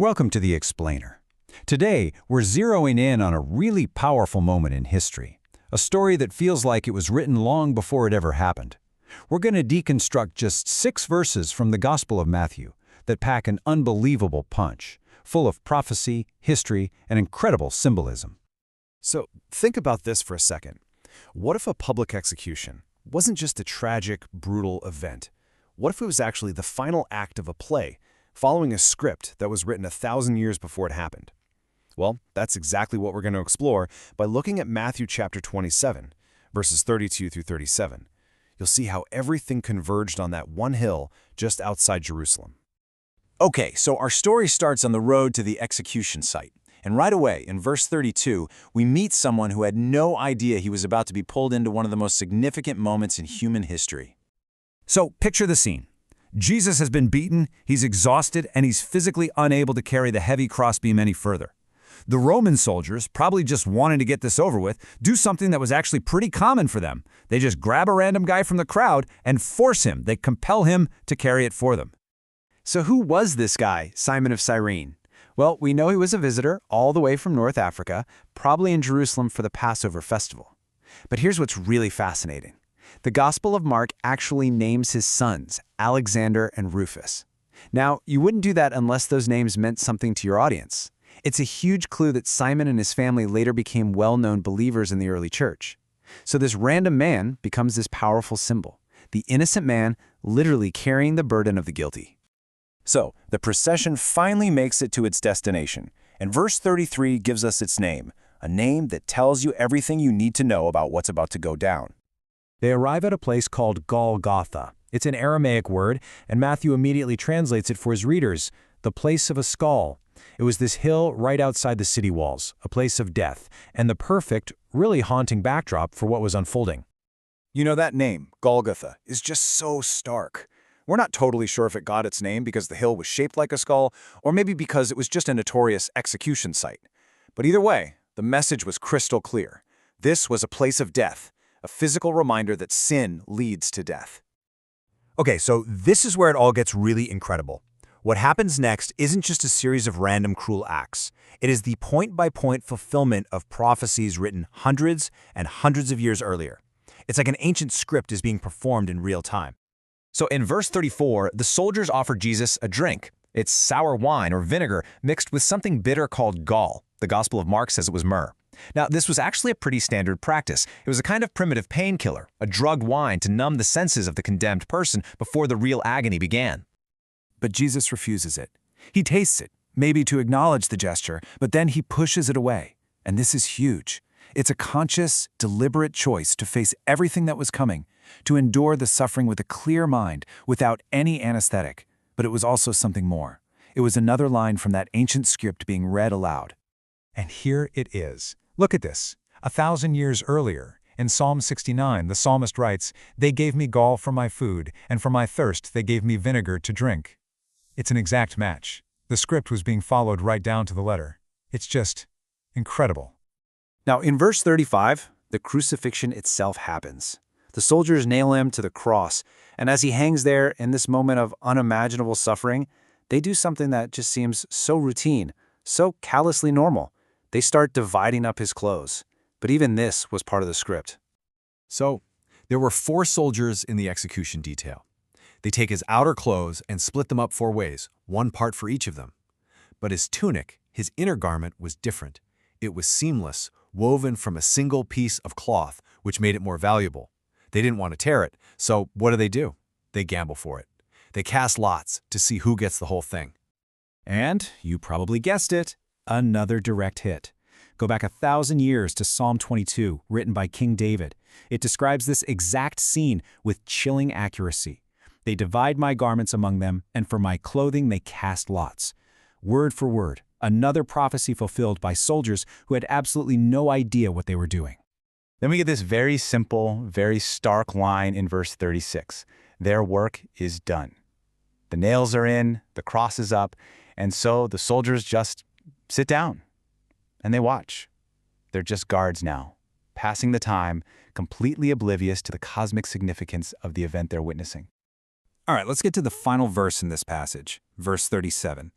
Welcome to The Explainer. Today, we're zeroing in on a really powerful moment in history, a story that feels like it was written long before it ever happened. We're going to deconstruct just 6 verses from the Gospel of Matthew that pack an unbelievable punch, full of prophecy, history, and incredible symbolism. So think about this for a second. What if a public execution wasn't just a tragic, brutal event? What if it was actually the final act of a play, following a script that was written 1,000 years before it happened? Well, that's exactly what we're going to explore by looking at Matthew chapter 27, verses 32 through 37. You'll see how everything converged on that one hill just outside Jerusalem. Okay, so our story starts on the road to the execution site. And right away, in verse 32, we meet someone who had no idea he was about to be pulled into one of the most significant moments in human history. So, picture the scene. Jesus has been beaten, he's exhausted, and he's physically unable to carry the heavy crossbeam any further. The Roman soldiers, probably just wanting to get this over with, do something that was actually pretty common for them. They just grab a random guy from the crowd and force him. They compel him to carry it for them. So who was this guy, Simon of Cyrene? Well, we know he was a visitor all the way from North Africa, probably in Jerusalem for the Passover festival. But here's what's really fascinating. The Gospel of Mark actually names his sons, Alexander and Rufus. Now, you wouldn't do that unless those names meant something to your audience. It's a huge clue that Simon and his family later became well-known believers in the early church. So this random man becomes this powerful symbol, the innocent man literally carrying the burden of the guilty. So, the procession finally makes it to its destination, and verse 33 gives us its name, a name that tells you everything you need to know about what's about to go down. They arrive at a place called Golgotha. It's an Aramaic word, and Matthew immediately translates it for his readers, the place of a skull. It was this hill right outside the city walls, a place of death, and the perfect, really haunting backdrop for what was unfolding. You know, that name, Golgotha, is just so stark. We're not totally sure if it got its name because the hill was shaped like a skull, or maybe because it was just a notorious execution site. But either way, the message was crystal clear. This was a place of death, a physical reminder that sin leads to death. Okay, so this is where it all gets really incredible. What happens next isn't just a series of random cruel acts. It is the point-by-point fulfillment of prophecies written hundreds and hundreds of years earlier. It's like an ancient script is being performed in real time. So in verse 34, the soldiers offer Jesus a drink. It's sour wine or vinegar mixed with something bitter called gall. The Gospel of Mark says it was myrrh. Now, this was actually a pretty standard practice. It was a kind of primitive painkiller, a drugged wine to numb the senses of the condemned person before the real agony began. But Jesus refuses it. He tastes it, maybe to acknowledge the gesture, but then he pushes it away. And this is huge. It's a conscious, deliberate choice to face everything that was coming, to endure the suffering with a clear mind, without any anesthetic. But it was also something more. It was another line from that ancient script being read aloud. And here it is. Look at this. 1,000 years earlier, in Psalm 69, the psalmist writes, "They gave me gall for my food, and for my thirst they gave me vinegar to drink." It's an exact match. The script was being followed right down to the letter. It's just incredible. Now, in verse 35, the crucifixion itself happens. The soldiers nail him to the cross, and as he hangs there in this moment of unimaginable suffering, they do something that just seems so routine, so callously normal. They start dividing up his clothes. But even this was part of the script. So, there were 4 soldiers in the execution detail. They take his outer clothes and split them up 4 ways, 1 part for each of them. But his tunic, his inner garment, was different. It was seamless, woven from a single piece of cloth, which made it more valuable. They didn't want to tear it, so what do? They gamble for it. They cast lots to see who gets the whole thing. And, you probably guessed it, another direct hit. Go back 1,000 years to Psalm 22, written by King David. It describes this exact scene with chilling accuracy. They divide my garments among them, and for my clothing they cast lots. Word for word, another prophecy fulfilled by soldiers who had absolutely no idea what they were doing. Then we get this very simple, very stark line in verse 36. Their work is done. The nails are in, the cross is up, and so the soldiers just sit down and they watch. They're just guards now, passing the time, completely oblivious to the cosmic significance of the event they're witnessing. All right, let's get to the final verse in this passage, verse 37.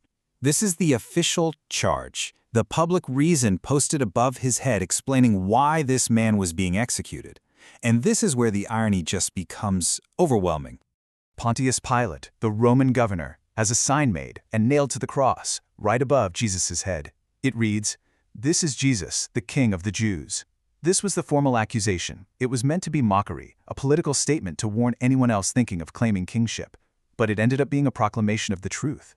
This is the official charge, the public reason posted above his head explaining why this man was being executed. And this is where the irony just becomes overwhelming. Pontius Pilate, the Roman governor, has a sign made and nailed to the cross, right above Jesus' head. It reads, "This is Jesus, the King of the Jews." This was the formal accusation. It was meant to be mockery, a political statement to warn anyone else thinking of claiming kingship. But it ended up being a proclamation of the truth.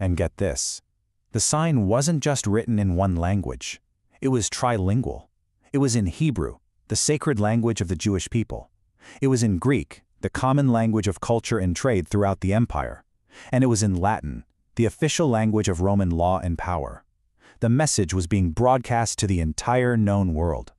And get this, the sign wasn't just written in one language. It was trilingual. It was in Hebrew, the sacred language of the Jewish people. It was in Greek, the common language of culture and trade throughout the empire. And it was in Latin, the official language of Roman law and power. The message was being broadcast to the entire known world.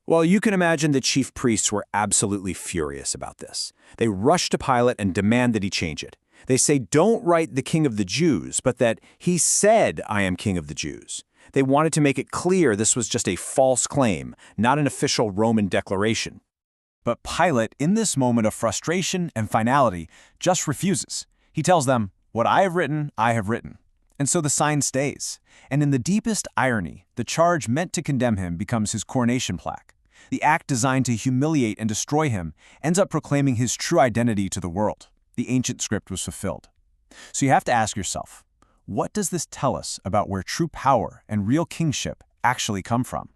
Well, you can imagine the chief priests were absolutely furious about this. They rush to Pilate and demand that he change it. They say, don't write the King of the Jews, but that he said, I am King of the Jews. They wanted to make it clear this was just a false claim, not an official Roman declaration. But Pilate, in this moment of frustration and finality, just refuses. He tells them, what I have written, I have written. And so the sign stays. And in the deepest irony, the charge meant to condemn him becomes his coronation plaque. The act designed to humiliate and destroy him ends up proclaiming his true identity to the world. The ancient script was fulfilled. So you have to ask yourself, what does this tell us about where true power and real kingship actually come from?